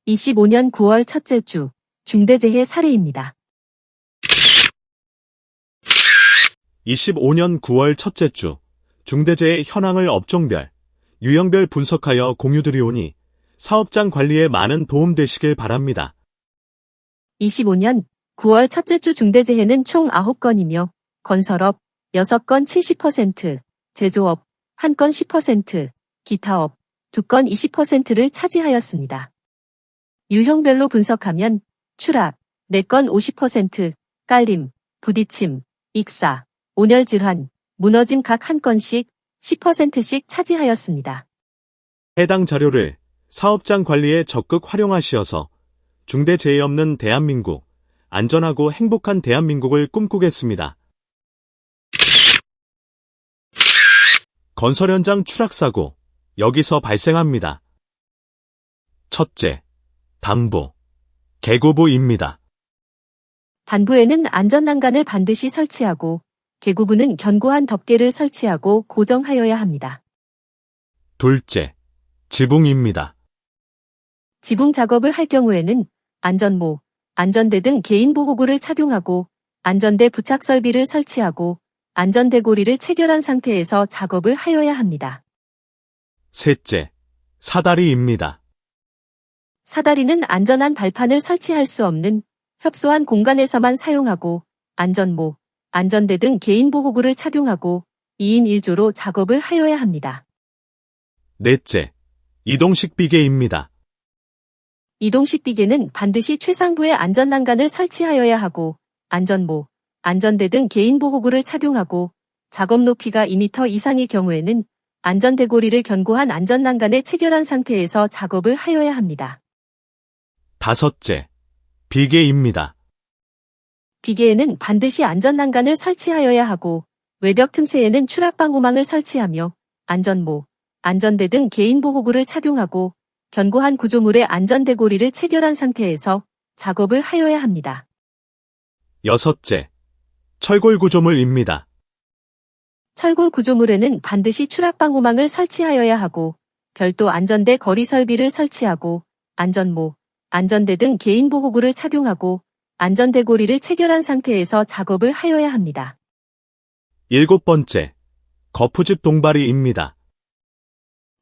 25년 9월 첫째 주, 중대재해 사례입니다. 25년 9월 첫째 주, 중대재해 현황을 업종별, 유형별 분석하여 공유드리오니 사업장 관리에 많은 도움 되시길 바랍니다. 25년 9월 첫째 주 중대재해는 총 9건이며 건설업 6건 70%, 제조업 1건 10%, 기타업 2건 20%를 차지하였습니다. 유형별로 분석하면 추락 4건 50%, 깔림, 부딪힘, 익사, 온열질환, 무너짐 각 1건씩 10%씩 차지하였습니다. 해당 자료를 사업장 관리에 적극 활용하시어서 중대재해 없는 대한민국, 안전하고 행복한 대한민국을 꿈꾸겠습니다. 건설 현장 추락사고, 여기서 발생합니다. 첫째, 단부, 개구부입니다. 단부에는 안전난간을 반드시 설치하고 개구부는 견고한 덮개를 설치하고 고정하여야 합니다. 둘째, 지붕입니다. 지붕 작업을 할 경우에는 안전모, 안전대 등 개인보호구를 착용하고 안전대 부착 설비를 설치하고 안전대고리를 체결한 상태에서 작업을 하여야 합니다. 셋째, 사다리입니다. 사다리는 안전한 발판을 설치할 수 없는 협소한 공간에서만 사용하고 안전모, 안전대 등 개인보호구를 착용하고 2인 1조로 작업을 하여야 합니다. 넷째, 이동식 비계입니다. 이동식 비계는 반드시 최상부의 안전난간을 설치하여야 하고 안전모, 안전대 등 개인보호구를 착용하고 작업 높이가 2m 이상의 경우에는 안전대고리를 견고한 안전난간에 체결한 상태에서 작업을 하여야 합니다. 다섯째, 비계입니다. 비계에는 반드시 안전난간을 설치하여야 하고 외벽 틈새에는 추락방호망을 설치하며 안전모, 안전대 등 개인보호구를 착용하고 견고한 구조물의 안전대고리를 체결한 상태에서 작업을 하여야 합니다. 여섯째, 철골 구조물입니다. 철골 구조물에는 반드시 추락방호망을 설치하여야 하고 별도 안전대 거리 설비를 설치하고 안전모, 안전대 등 개인보호구를 착용하고 안전대고리를 체결한 상태에서 작업을 하여야 합니다. 일곱 번째, 거푸집 동바리입니다.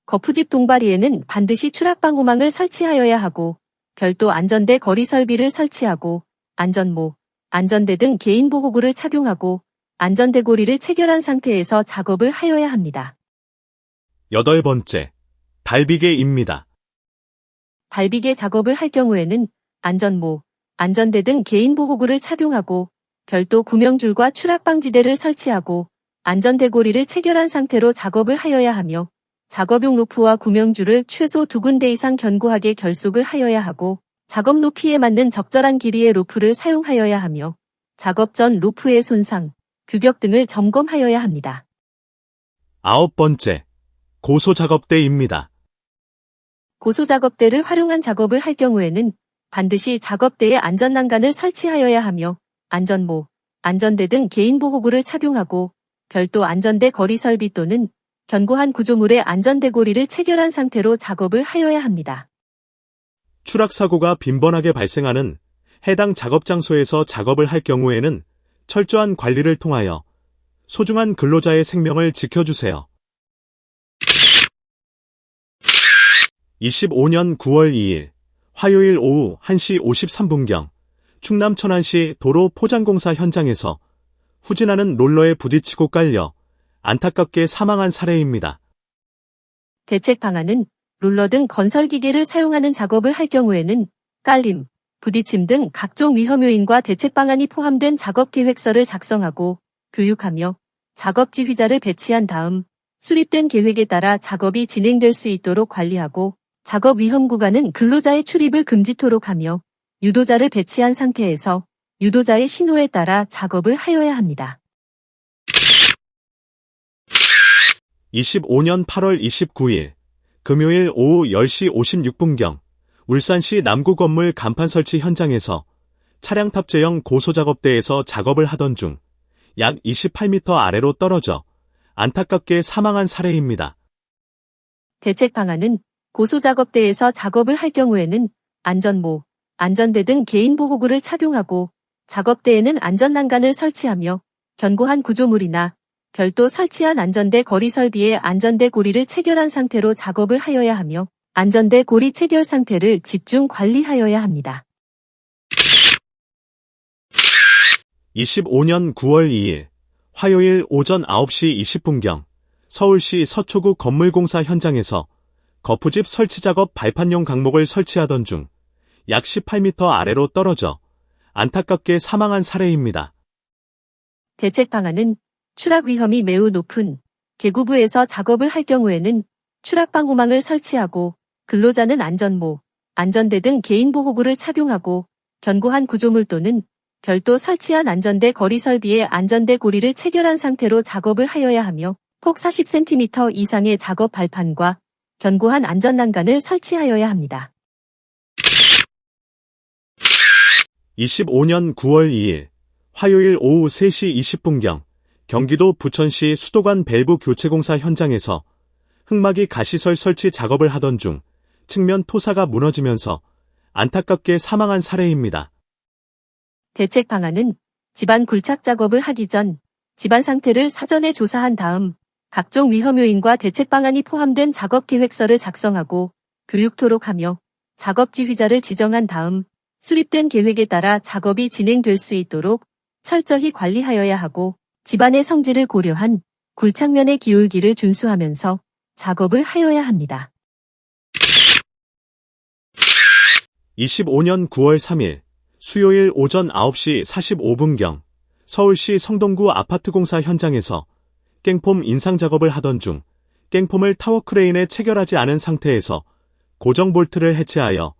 거푸집 동바리에는 반드시 추락방호망을 설치하여야 하고 별도 안전대 거리 설비를 설치하고 안전모, 안전대 등 개인보호구를 착용하고 안전대고리를 체결한 상태에서 작업을 하여야 합니다. 여덟 번째, 달비계입니다. 달비계 작업을 할 경우에는 안전모, 안전대 등 개인보호구를 착용하고 별도 구명줄과 추락방지대를 설치하고 안전대고리를 체결한 상태로 작업을 하여야 하며 작업용 로프와 구명줄을 최소 2군데 이상 견고하게 결속을 하여야 하고 작업 높이에 맞는 적절한 길이의 로프를 사용하여야 하며 작업 전 로프의 손상, 규격 등을 점검하여야 합니다. 아홉 번째, 고소작업대입니다. 고소작업대를 활용한 작업을 할 경우에는 반드시 작업대에 안전난간을 설치하여야 하며 안전모, 안전대 등 개인보호구를 착용하고 별도 안전대 거리 설비 또는 견고한 구조물의 안전대고리를 체결한 상태로 작업을 하여야 합니다. 추락사고가 빈번하게 발생하는 해당 작업 장소에서 작업을 할 경우에는 철저한 관리를 통하여 소중한 근로자의 생명을 지켜주세요. 25년 9월 2일 화요일 오후 1시 53분경 충남 천안시 도로 포장공사 현장에서 후진하는 롤러에 부딪히고 깔려 안타깝게 사망한 사례입니다. 대책 방안은 롤러 등 건설기계를 사용하는 작업을 할 경우에는 깔림, 부딪힘 등 각종 위험 요인과 대책 방안이 포함된 작업 계획서를 작성하고 교육하며 작업 지휘자를 배치한 다음 수립된 계획에 따라 작업이 진행될 수 있도록 관리하고 작업 위험 구간은 근로자의 출입을 금지토록 하며 유도자를 배치한 상태에서 유도자의 신호에 따라 작업을 하여야 합니다. 25년 8월 29일 금요일 오후 10시 56분경 울산시 남구 건물 간판 설치 현장에서 차량 탑재형 고소작업대에서 작업을 하던 중 약 28m 아래로 떨어져 안타깝게 사망한 사례입니다. 대책 방안은 고소작업대에서 작업을 할 경우에는 안전모, 안전대 등 개인보호구를 착용하고 작업대에는 안전난간을 설치하며 견고한 구조물이나 별도 설치한 안전대 고리 설비에 안전대 고리를 체결한 상태로 작업을 하여야 하며 안전대 고리 체결 상태를 집중 관리하여야 합니다. 25년 9월 2일 화요일 오전 9시 20분경 서울시 서초구 건물공사 현장에서 거푸집 설치 작업 발판용 강목을 설치하던 중 약 18m 아래로 떨어져 안타깝게 사망한 사례입니다. 대책 방안은 추락 위험이 매우 높은 계구부에서 작업을 할 경우에는 추락방호망을 설치하고 근로자는 안전모, 안전대 등 개인보호구를 착용하고 견고한 구조물 또는 별도 설치한 안전대 고리 설비에 안전대 고리를 체결한 상태로 작업을 하여야 하며 폭 40cm 이상의 작업 발판과 견고한 안전난간을 설치하여야 합니다. 25년 9월 2일 화요일 오후 3시 20분경 경기도 부천시 수도관 밸브 교체공사 현장에서 흙막이 가시설 설치 작업을 하던 중 측면 토사가 무너지면서 안타깝게 사망한 사례입니다. 대책 방안은 집안 굴착 작업을 하기 전 집안 상태를 사전에 조사한 다음 각종 위험 요인과 대책 방안이 포함된 작업 계획서를 작성하고 교육토록 하며 작업 지휘자를 지정한 다음 수립된 계획에 따라 작업이 진행될 수 있도록 철저히 관리하여야 하고 집안의 성질을 고려한 굴착면의 기울기를 준수하면서 작업을 하여야 합니다. 25년 9월 3일 수요일 오전 9시 45분경 서울시 성동구 아파트공사 현장에서 깽폼 인상 작업을 하던 중 깽폼을 타워 크레인에 체결하지 않은 상태에서 고정 볼트를 해체하여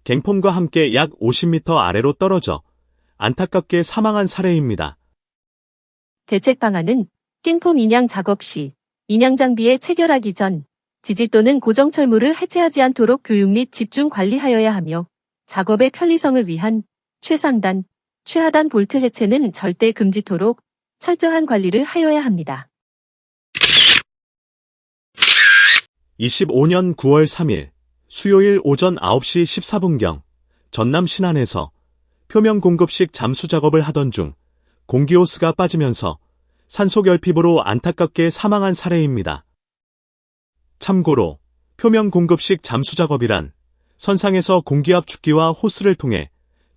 갱폼과 함께 약 50m 아래로 떨어져 안타깝게 사망한 사례입니다. 대책 방안은 깽폼 인양 작업 시 인양 장비에 체결하기 전 지지 또는 고정 철물을 해체하지 않도록 교육 및 집중 관리하여야 하며 작업의 편리성을 위한 최상단, 최하단 볼트 해체는 절대 금지토록 철저한 관리를 하여야 합니다. 25년 9월 3일 수요일 오전 9시 14분경 전남 신안에서 표면 공급식 잠수 작업을 하던 중 공기호스가 빠지면서 산소 결핍으로 안타깝게 사망한 사례입니다. 참고로 표면 공급식 잠수 작업이란 선상에서 공기압 축기와 호스를 통해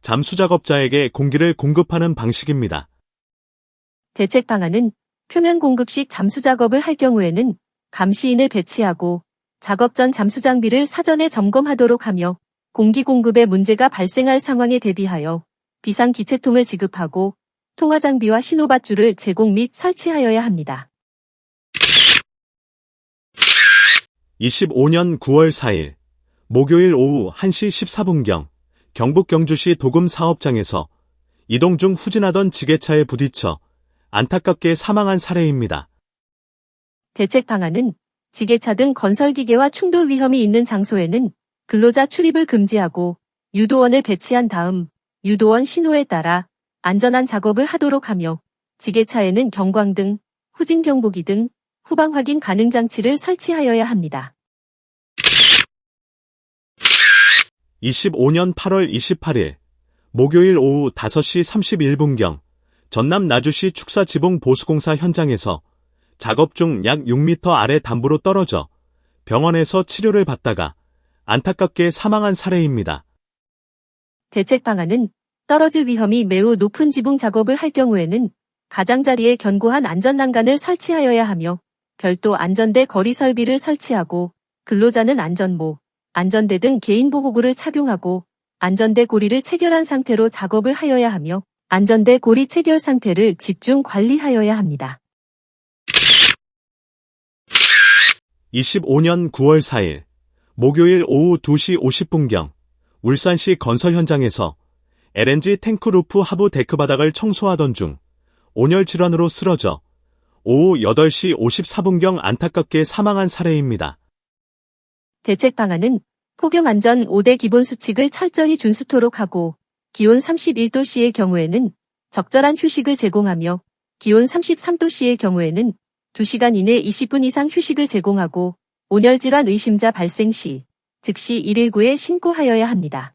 잠수 작업자에게 공기를 공급하는 방식입니다. 대책 방안은 표면 공급식 잠수 작업을 할 경우에는 감시인을 배치하고 작업 전 잠수 장비를 사전에 점검하도록 하며 공기 공급에 문제가 발생할 상황에 대비하여 비상 기체통을 지급하고 통화 장비와 신호밧줄을 제공 및 설치하여야 합니다. 25년 9월 4일 목요일 오후 1시 14분경 경북 경주시 도금 사업장에서 이동 중 후진하던 지게차에 부딪혀 안타깝게 사망한 사례입니다. 대책 방안은 지게차 등 건설기계와 충돌 위험이 있는 장소에는 근로자 출입을 금지하고 유도원을 배치한 다음 유도원 신호에 따라 안전한 작업을 하도록 하며 지게차에는 경광등, 후진 경보기 등 후방 확인 가능 장치를 설치하여야 합니다. 25년 8월 28일 목요일 오후 5시 31분경 전남 나주시 축사 지붕 보수공사 현장에서 작업 중 약 6m 아래 담부로 떨어져 병원에서 치료를 받다가 안타깝게 사망한 사례입니다. 대책 방안은 떨어질 위험이 매우 높은 지붕 작업을 할 경우에는 가장자리에 견고한 안전난간을 설치하여야 하며 별도 안전대 거리 설비를 설치하고 근로자는 안전모, 안전대 등 개인보호구를 착용하고 안전대 고리를 체결한 상태로 작업을 하여야 하며 안전대 고리 체결 상태를 집중 관리하여야 합니다. 25년 9월 4일 목요일 오후 2시 50분경 울산시 건설 현장에서 LNG 탱크 루프 하부 데크 바닥을 청소하던 중 온열 질환으로 쓰러져 오후 8시 54분경 안타깝게 사망한 사례입니다. 대책 방안은 폭염 안전 5대 기본 수칙을 철저히 준수토록 하고 기온 31도씨의 경우에는 적절한 휴식을 제공하며 기온 33도씨의 경우에는 2시간 이내 20분 이상 휴식을 제공하고 온열 질환 의심자 발생 시 즉시 119에 신고하여야 합니다.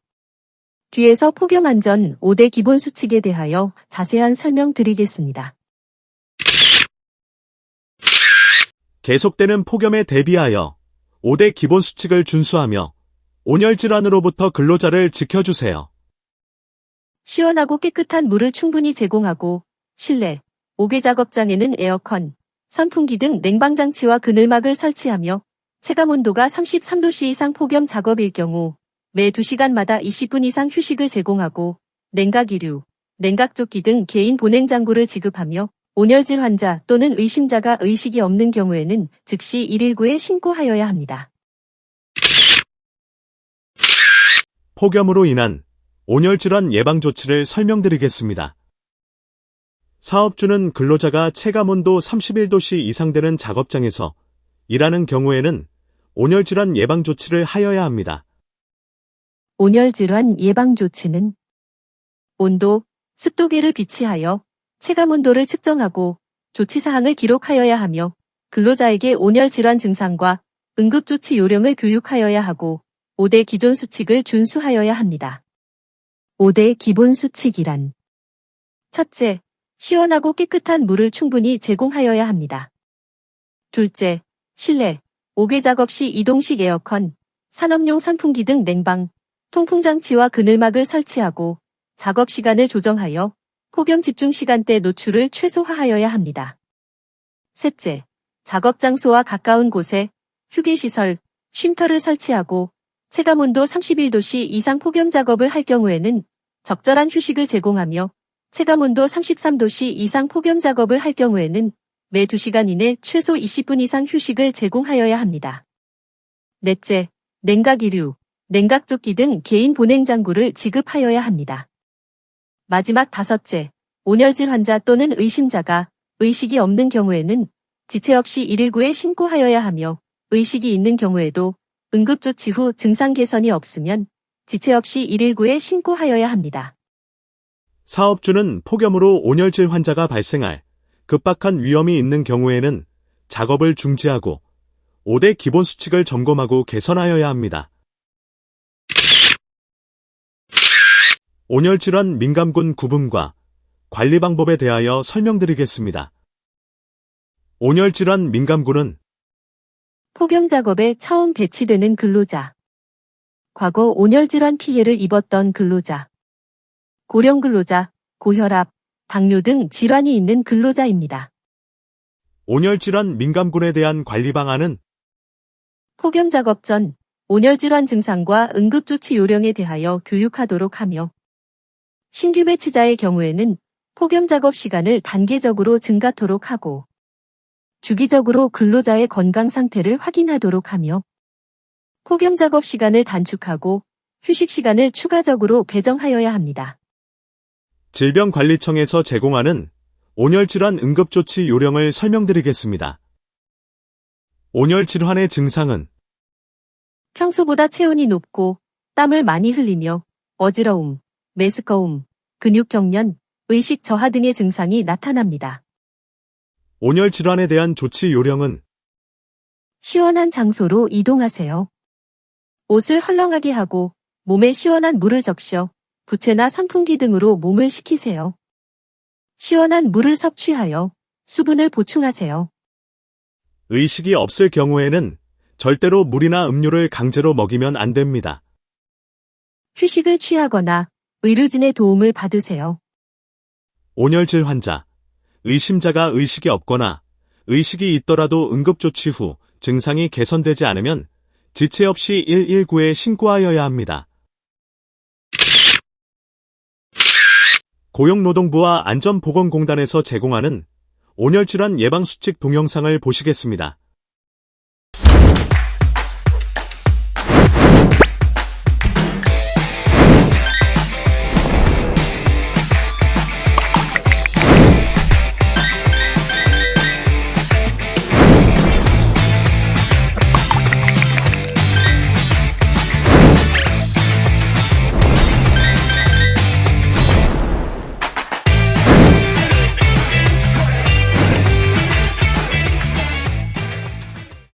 뒤에서 폭염 안전 5대 기본 수칙에 대하여 자세한 설명 드리겠습니다. 계속되는 폭염에 대비하여 5대 기본 수칙을 준수하며 온열 질환으로부터 근로자를 지켜주세요. 시원하고 깨끗한 물을 충분히 제공하고 실내, 옥외 작업장에는 에어컨, 선풍기 등 냉방장치와 그늘막을 설치하며 체감온도가 33도씨 이상 폭염 작업일 경우 매 2시간마다 20분 이상 휴식을 제공하고 냉각이류, 냉각조끼 등 개인 보냉장구를 지급하며 온열질 환자 또는 의심자가 의식이 없는 경우에는 즉시 119에 신고하여야 합니다. 폭염으로 인한 온열 질환 예방 조치를 설명드리겠습니다. 사업주는 근로자가 체감온도 31도씨 이상 되는 작업장에서 일하는 경우에는 온열 질환 예방 조치를 하여야 합니다. 온열 질환 예방 조치는 온도, 습도계를 비치하여 체감온도를 측정하고 조치사항을 기록하여야 하며 근로자에게 온열 질환 증상과 응급조치 요령을 교육하여야 하고 5대 기존 수칙을 준수하여야 합니다. 5대 기본 수칙이란 첫째, 시원하고 깨끗한 물을 충분히 제공하여야 합니다. 둘째, 실내, 옥외 작업 시 이동식 에어컨, 산업용 선풍기 등 냉방, 통풍장치와 그늘막을 설치하고 작업 시간을 조정하여 폭염 집중 시간대 노출을 최소화하여야 합니다. 셋째, 작업 장소와 가까운 곳에 휴게시설, 쉼터를 설치하고 체감온도 31도씨 이상 폭염 작업을 할 경우에는 적절한 휴식을 제공하며 체감온도 33도씨 이상 폭염 작업을 할 경우에는 매 2시간 이내 최소 20분 이상 휴식을 제공하여야 합니다. 넷째, 냉각이류, 냉각조끼 등 개인 보냉장구를 지급하여야 합니다. 마지막 다섯째, 온열질 환자 또는 의심자가 의식이 없는 경우에는 지체 없이 119에 신고하여야 하며 의식이 있는 경우에도 응급조치 후 증상 개선이 없으면 지체 없이 119에 신고하여야 합니다. 사업주는 폭염으로 온열질 환자가 발생할 급박한 위험이 있는 경우에는 작업을 중지하고 5대 기본 수칙을 점검하고 개선하여야 합니다. 온열질환 민감군 구분과 관리 방법에 대하여 설명드리겠습니다. 온열질환 민감군은 폭염 작업에 처음 배치되는 근로자, 과거 온열질환 피해를 입었던 근로자, 고령 근로자, 고혈압, 당뇨 등 질환이 있는 근로자입니다. 온열질환 민감군에 대한 관리 방안은 폭염 작업 전 온열질환 증상과 응급조치 요령에 대하여 교육하도록 하며 신규 배치자의 경우에는 폭염 작업 시간을 단계적으로 증가토록 하고 주기적으로 근로자의 건강 상태를 확인하도록 하며 폭염 작업 시간을 단축하고 휴식 시간을 추가적으로 배정하여야 합니다. 질병관리청에서 제공하는 온열질환 응급조치 요령을 설명드리겠습니다. 온열질환의 증상은 평소보다 체온이 높고 땀을 많이 흘리며 어지러움, 메스꺼움, 근육경련, 의식 저하 등의 증상이 나타납니다. 온열질환에 대한 조치 요령은 시원한 장소로 이동하세요. 옷을 헐렁하게 하고 몸에 시원한 물을 적셔 부채나 선풍기 등으로 몸을 식히세요. 시원한 물을 섭취하여 수분을 보충하세요. 의식이 없을 경우에는 절대로 물이나 음료를 강제로 먹이면 안 됩니다. 휴식을 취하거나 의료진의 도움을 받으세요. 온열질 환자, 의심자가 의식이 없거나 의식이 있더라도 응급조치 후 증상이 개선되지 않으면 지체 없이 119에 신고하여야 합니다. 고용노동부와 안전보건공단에서 제공하는 온열질환 예방수칙 동영상을 보시겠습니다.